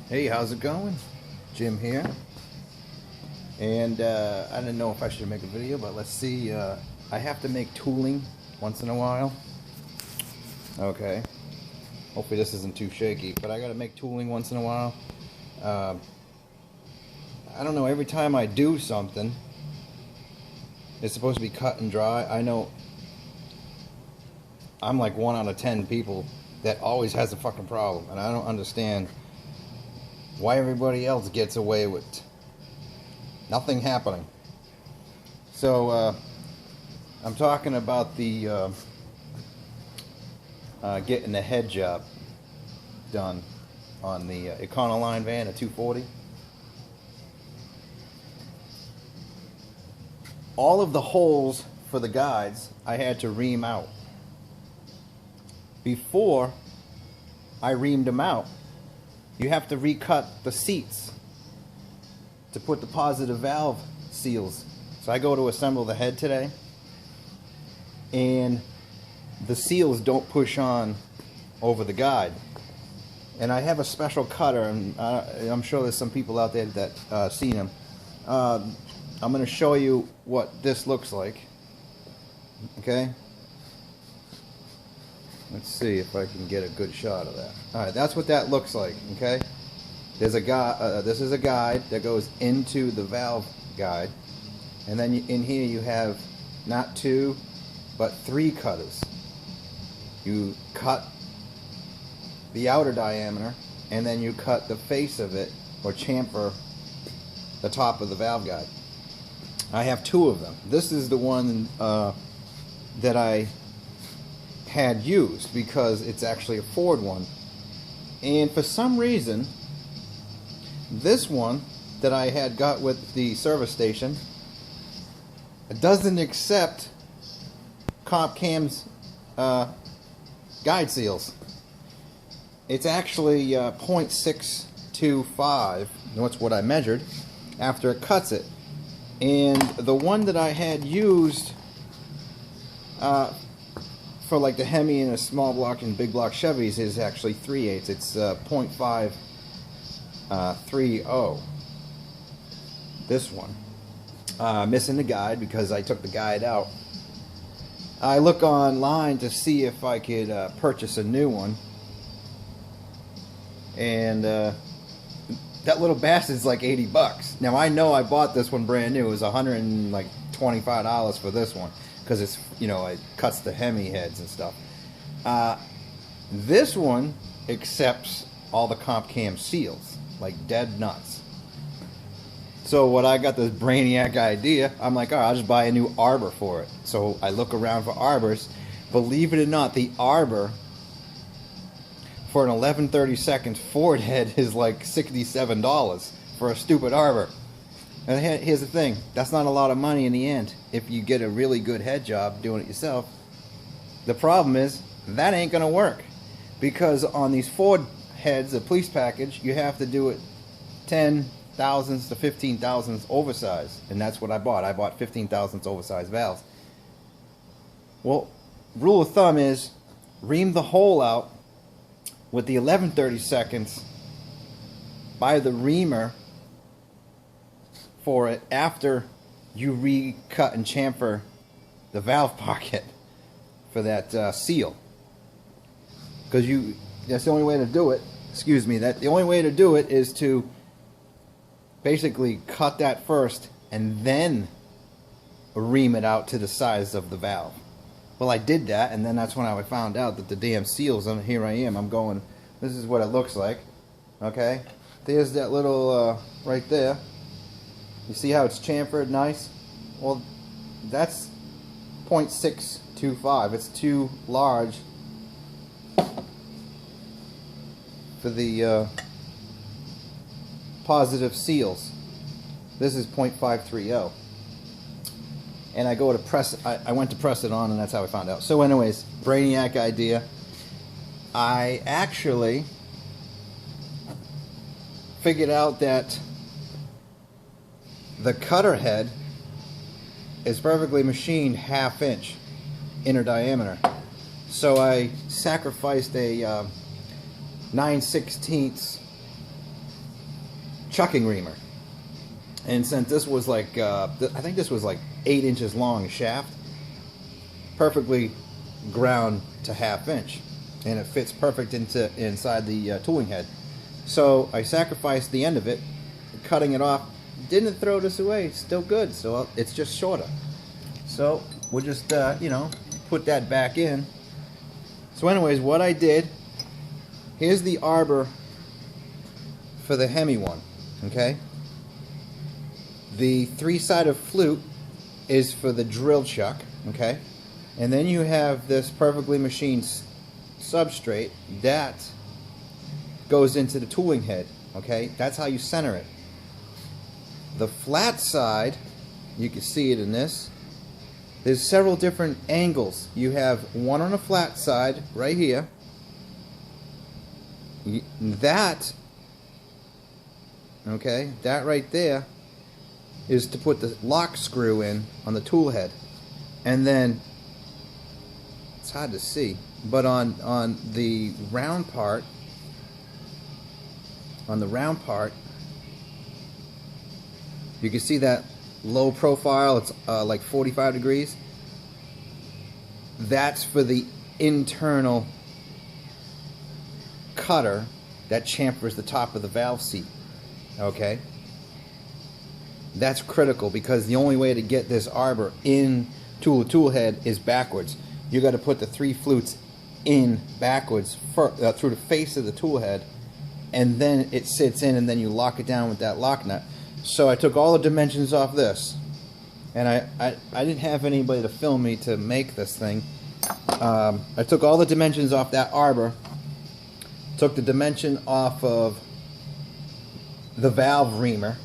Hey, how's it going? Jim here. And I didn't know if I should make a video, but let's see. I have to make tooling once in a while. Okay. Hopefully this isn't too shaky, but I gotta make tooling once in a while. I don't know, every time I do something, it's supposed to be cut and dry. I know I'm like 1 out of 10 people that always has a fucking problem, and I don't understand why everybody else gets away with nothing happening. So I'm talking about the getting the head job done on the Econoline van, a 240. All of the holes for the guides I had to ream out. Before I reamed them out, you have to recut the seats to put the positive valve seals. So I go to assemble the head today, and the seals don't push on over the guide. And I have a special cutter, and I'm sure there's some people out there that seen them. I'm going to show you what this looks like. Okay? Let's see if I can get a good shot of that. Alright, that's what that looks like. Okay? There's a guide. This is a guide that goes into the valve guide. And then in here you have not 2, but 3 cutters. You cut the outer diameter, and then you cut the face of it, or chamfer the top of the valve guide. I have 2 of them. This is the one that I had used because it's actually a Ford one. And for some reason, this one that I had got with the service station doesn't accept comp cam's guide seals. It's actually 0.625. That's what I measured after it cuts it. And the one that I had used for like the Hemi and a small block and big block Chevys is actually 3/8. It's 0.530. This one. Missing the guide because I took the guide out. I look online to see if I could purchase a new one. And that little bastard's like $80. Now I know I bought this one brand new. It was $125 for this one because it's, you know, it cuts the Hemi heads and stuff. This one accepts all the comp cam seals like dead nuts. So what I got this brainiac idea, I'm like, all right, I'll just buy a new arbor for it. So I look around for arbors. Believe it or not, the arbor for an 11/32 Ford head is like $67 for a stupid arbor. And here's the thing, that's not a lot of money in the end if you get a really good head job doing it yourself. The problem is, that ain't gonna work. Because on these Ford heads, the police package, you have to do it 10 thousandths to 15 thousandths oversized. And that's what I bought. I bought 15 thousandths oversized valves. Well, rule of thumb is, ream the hole out with the 11/32 by the reamer for it after you recut and chamfer the valve pocket for that seal. Because that's the only way to do it. Excuse me. The only way to do it is to basically cut that first and then ream it out to the size of the valve. Well, I did that, and then that's when I found out that the damn seals, and here I am, I'm going, this is what it looks like. Okay? There's that little, right there. You see how it's chamfered nice? Well, that's 0.625. It's too large for the positive seals. This is 0.530. And I go to press, I went to press it on, and that's how I found out. So anyways, brainiac idea. I actually figured out that the cutter head is perfectly machined 1/2 inch inner diameter. So I sacrificed a 9/16 chucking reamer. And since this was like, I think this was like 8 inches long shaft, perfectly ground to 1/2 inch, and it fits perfect inside the tooling head. So I sacrificed the end of it, cutting it off. Didn't throw this away, still good. So it's just shorter. So we'll just you know, put that back in. So anyways, what I did, here's the arbor for the Hemi one, okay? The 3-sided flute is for the drill chuck, okay? And then you have this perfectly machined substrate that goes into the tooling head, okay? That's how you center it. The flat side, you can see it in this, there's several different angles. You have one on the flat side right here. That, okay, that right there is to put the lock screw in on the tool head. And then, it's hard to see, but on the round part, you can see that low profile, it's like 45 degrees. That's for the internal cutter that chamfers the top of the valve seat, okay? That's critical because the only way to get this arbor in to the tool head is backwards. You got to put the 3 flutes in backwards through the face of the tool head, and then it sits in, and then you lock it down with that lock nut. So I took all the dimensions off this, and I didn't have anybody to film me to make this thing. I took all the dimensions off that arbor, took the dimension off of the valve reamer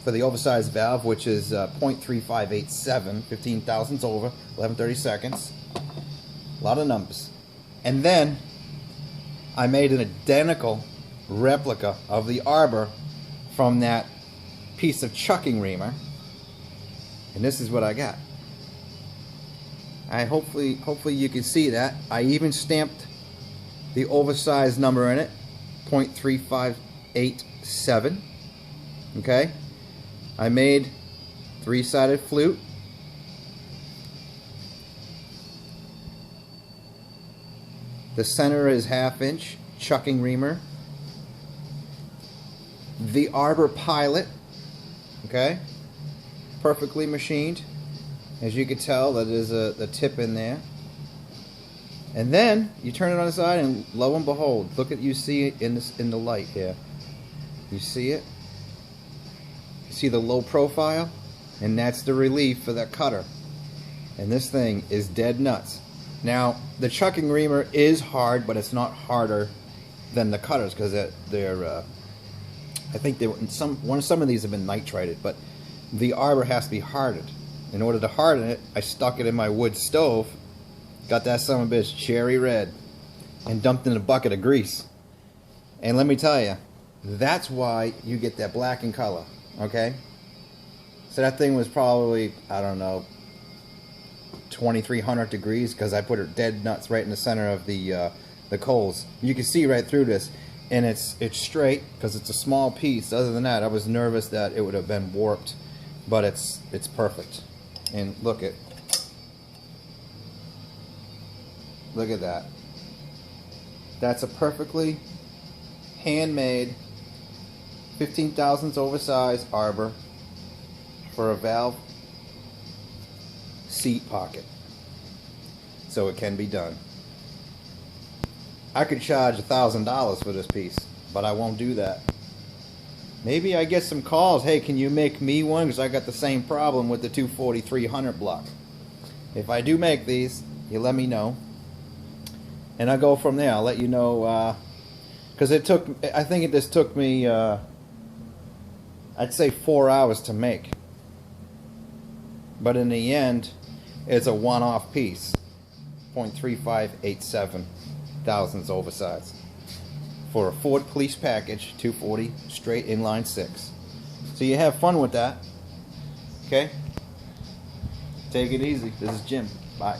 for the oversized valve, which is 0.3587, 15 thousandths over, 11/30 seconds. A lot of numbers. And then I made an identical replica of the arbor from that piece of chucking reamer, and this is what I got. Hopefully you can see that. I even stamped the oversized number in it, 0.3587. Okay, I made 3-sided flute. The center is 1/2 inch chucking reamer. The arbor pilot, okay, perfectly machined. As you can tell, that is the tip in there. And then you turn it on the side, and lo and behold, look at, you see it in the light here. You see it? You see the low profile, and that's the relief for that cutter. And this thing is dead nuts. Now, the chucking reamer is hard, but it's not harder than the cutters because they're I think some of these have been nitrited, but the arbor has to be hardened. In order to harden it, I stuck it in my wood stove, got that son of a bitch cherry red, and dumped in a bucket of grease. And let me tell you, that's why you get that black in color, okay? So that thing was probably, I don't know, 2,300 degrees because I put it dead nuts right in the center of the coals. You can see right through this, and it's straight because it's a small piece. Other than that, I was nervous that it would have been warped, but it's perfect. And look at that. That's a perfectly handmade 15 thousandths oversized arbor for a valve seat pocket. So it can be done. I could charge $1,000 for this piece, but I won't do that. Maybe I get some calls, hey, can you make me one? Because I got the same problem with the 240-300 block. If I do make these, you let me know. And I'll go from there. I'll let you know, because I think this took me, I'd say 4 hours to make. But in the end, it's a one-off piece. 0.3587 thousandths oversized. For a Ford Police package, 240, straight inline 6. So you have fun with that. Okay? Take it easy. This is Jim. Bye.